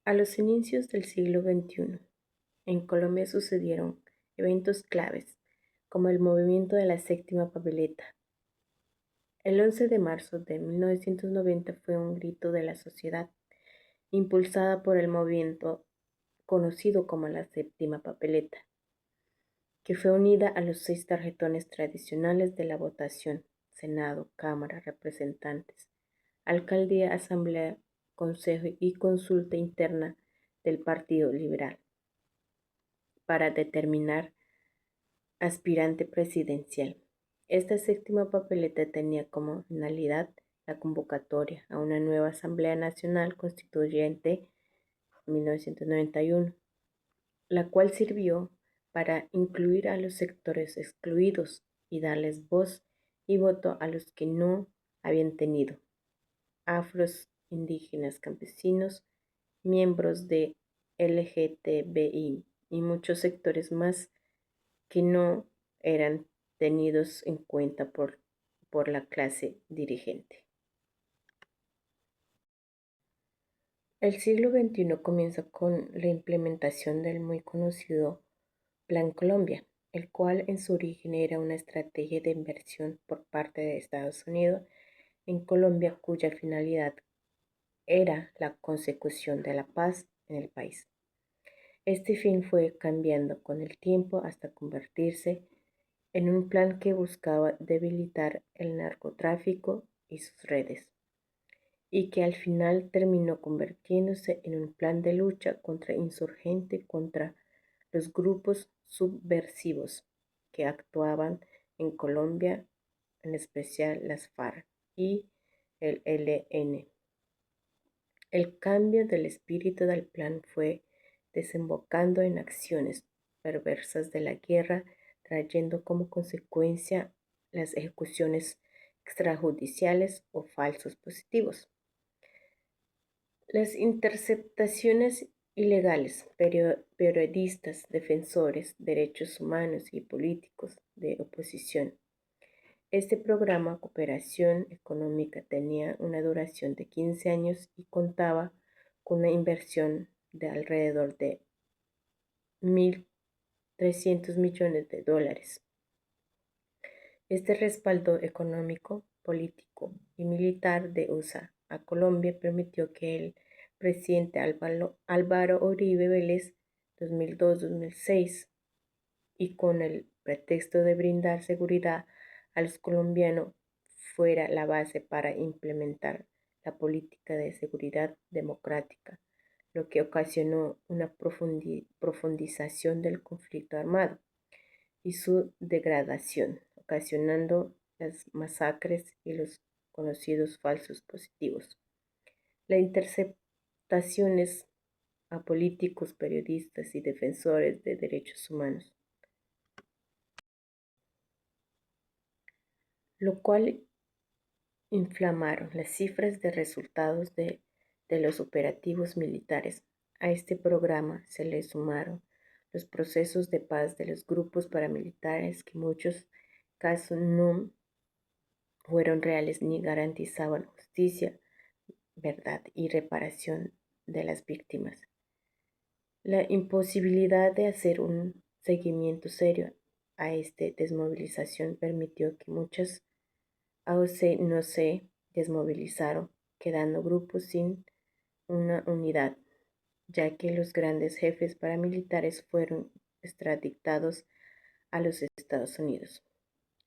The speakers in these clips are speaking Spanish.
A los inicios del siglo XXI, en Colombia sucedieron eventos claves, como el movimiento de la Séptima Papeleta. El 11 de marzo de 1990 fue un grito de la sociedad, impulsada por el movimiento conocido como la Séptima Papeleta, que fue unida a los 6 tarjetones tradicionales de la votación: Senado, Cámara, Representantes, Alcaldía, Asamblea, Consejo y Consulta Interna del Partido Liberal, para determinar aspirante presidencial. Esta séptima papeleta tenía como finalidad la convocatoria a una nueva Asamblea Nacional Constituyente en 1991, la cual sirvió para incluir a los sectores excluidos y darles voz y voto a los que no habían tenido: afros, indígenas, campesinos, miembros de LGTBI y muchos sectores más que no eran tenidos en cuenta por la clase dirigente. El siglo XXI comienza con la implementación del muy conocido Plan Colombia, el cual en su origen era una estrategia de inversión por parte de Estados Unidos en Colombia, cuya finalidad era la consecución de la paz en el país. Este fin fue cambiando con el tiempo hasta convertirse en un plan que buscaba debilitar el narcotráfico y sus redes, y que al final terminó convirtiéndose en un plan de lucha contra los grupos subversivos que actuaban en Colombia, en especial las FARC y el ELN. El cambio del espíritu del plan fue desembocando en acciones perversas de la guerra, trayendo como consecuencia las ejecuciones extrajudiciales o falsos positivos, las interceptaciones ilegales, periodistas, defensores, derechos humanos y políticos de oposición. Este programa Cooperación Económica tenía una duración de 15 años y contaba con una inversión de alrededor de 1.300 millones de dólares. Este respaldo económico, político y militar de USA a Colombia permitió que el presidente Álvaro Uribe Vélez, 2002-2006, y con el pretexto de brindar seguridad a los colombianos, fuera la base para implementar la política de seguridad democrática, lo que ocasionó una profundización del conflicto armado y su degradación, ocasionando las masacres y los conocidos falsos positivos. Las interceptaciones a políticos, periodistas y defensores de derechos humanos, lo cual inflamaron las cifras de resultados de los operativos militares. A este programa se le sumaron los procesos de paz de los grupos paramilitares, que en muchos casos no fueron reales ni garantizaban justicia, verdad y reparación de las víctimas. La imposibilidad de hacer un seguimiento serio a esta desmovilización permitió que muchas AOC no se desmovilizaron, quedando grupos sin una unidad, ya que los grandes jefes paramilitares fueron extraditados a los Estados Unidos.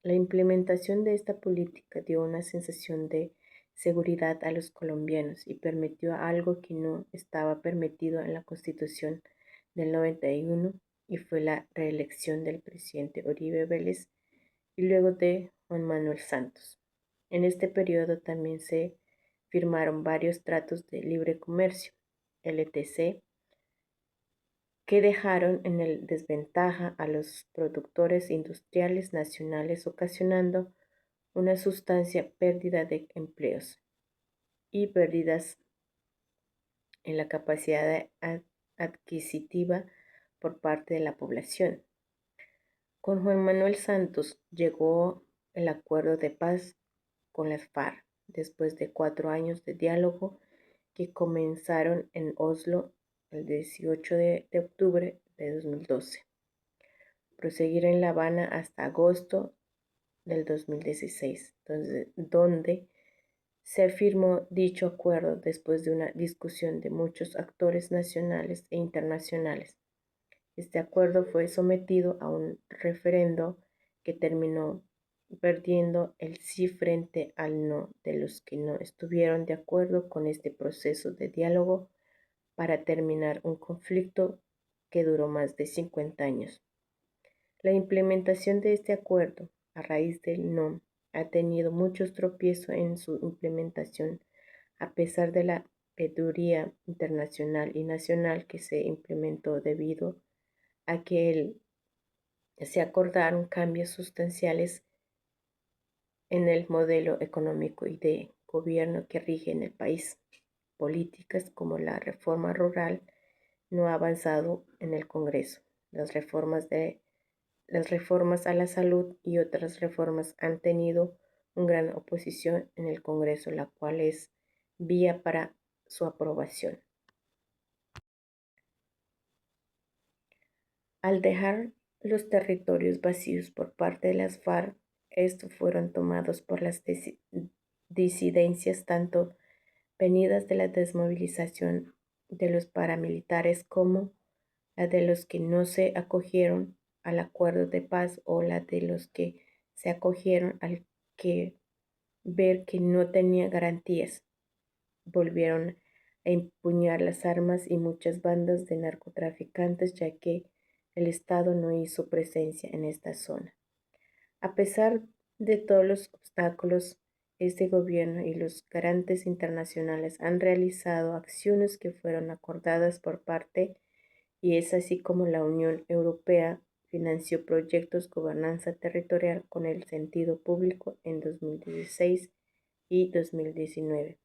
La implementación de esta política dio una sensación de seguridad a los colombianos y permitió algo que no estaba permitido en la Constitución del 91, y fue la reelección del presidente Uribe Vélez y luego de Juan Manuel Santos. En este periodo también se firmaron varios tratos de libre comercio, LTC, que dejaron en desventaja a los productores industriales nacionales, ocasionando una sustancia pérdida de empleos y pérdidas en la capacidad adquisitiva por parte de la población. Con Juan Manuel Santos llegó el acuerdo de paz con las FARC, después de 4 años de diálogo que comenzaron en Oslo el 18 de octubre de 2012. Proseguir en La Habana hasta agosto del 2016, donde se firmó dicho acuerdo después de una discusión de muchos actores nacionales e internacionales. Este acuerdo fue sometido a un referendo que terminó perdiendo el sí frente al no de los que no estuvieron de acuerdo con este proceso de diálogo para terminar un conflicto que duró más de 50 años. La implementación de este acuerdo, a raíz del no, ha tenido muchos tropiezos en su implementación, a pesar de la peduría internacional y nacional que se implementó debido a que se acordaron cambios sustanciales en el modelo económico y de gobierno que rige en el país. Políticas como la reforma rural no ha avanzado en el Congreso. Las reformas a la salud y otras reformas han tenido una gran oposición en el Congreso, la cual es vía para su aprobación. Al dejar los territorios vacíos por parte de las FARC, estos fueron tomados por las disidencias tanto venidas de la desmovilización de los paramilitares como la de los que no se acogieron al acuerdo de paz o la de los que se acogieron al que ver que no tenía garantías. Volvieron a empuñar las armas y muchas bandas de narcotraficantes, ya que el Estado no hizo presencia en esta zona. A pesar de todos los obstáculos, este gobierno y los garantes internacionales han realizado acciones que fueron acordadas por parte, y es así como la Unión Europea financió proyectos de gobernanza territorial con el sentido público en 2016 y 2019.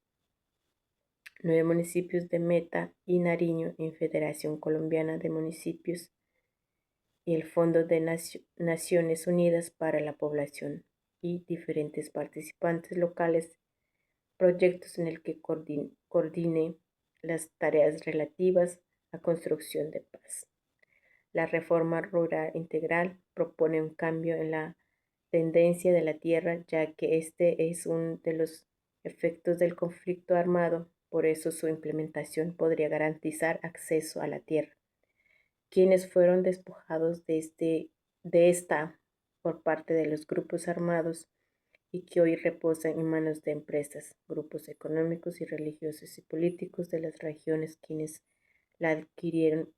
9 municipios de Meta y Nariño en Federación Colombiana de Municipios y el Fondo de Naciones Unidas para la Población y diferentes participantes locales, proyectos en el que coordine las tareas relativas a construcción de paz. La reforma rural integral propone un cambio en la tendencia de la tierra, ya que este es uno de los efectos del conflicto armado, por eso su implementación podría garantizar acceso a la tierra. Quienes fueron despojados de esta por parte de los grupos armados y que hoy reposan en manos de empresas, grupos económicos y religiosos y políticos de las regiones, quienes la adquirieron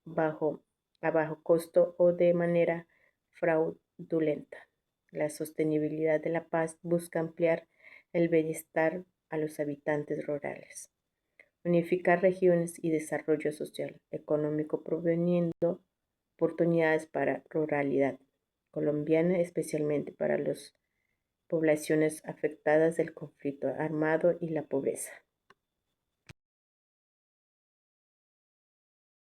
a bajo costo o de manera fraudulenta. La sostenibilidad de la paz busca ampliar el bienestar a los habitantes rurales, unificar regiones y desarrollo social, económico, proveniendo oportunidades para ruralidad colombiana, especialmente para las poblaciones afectadas del conflicto armado y la pobreza.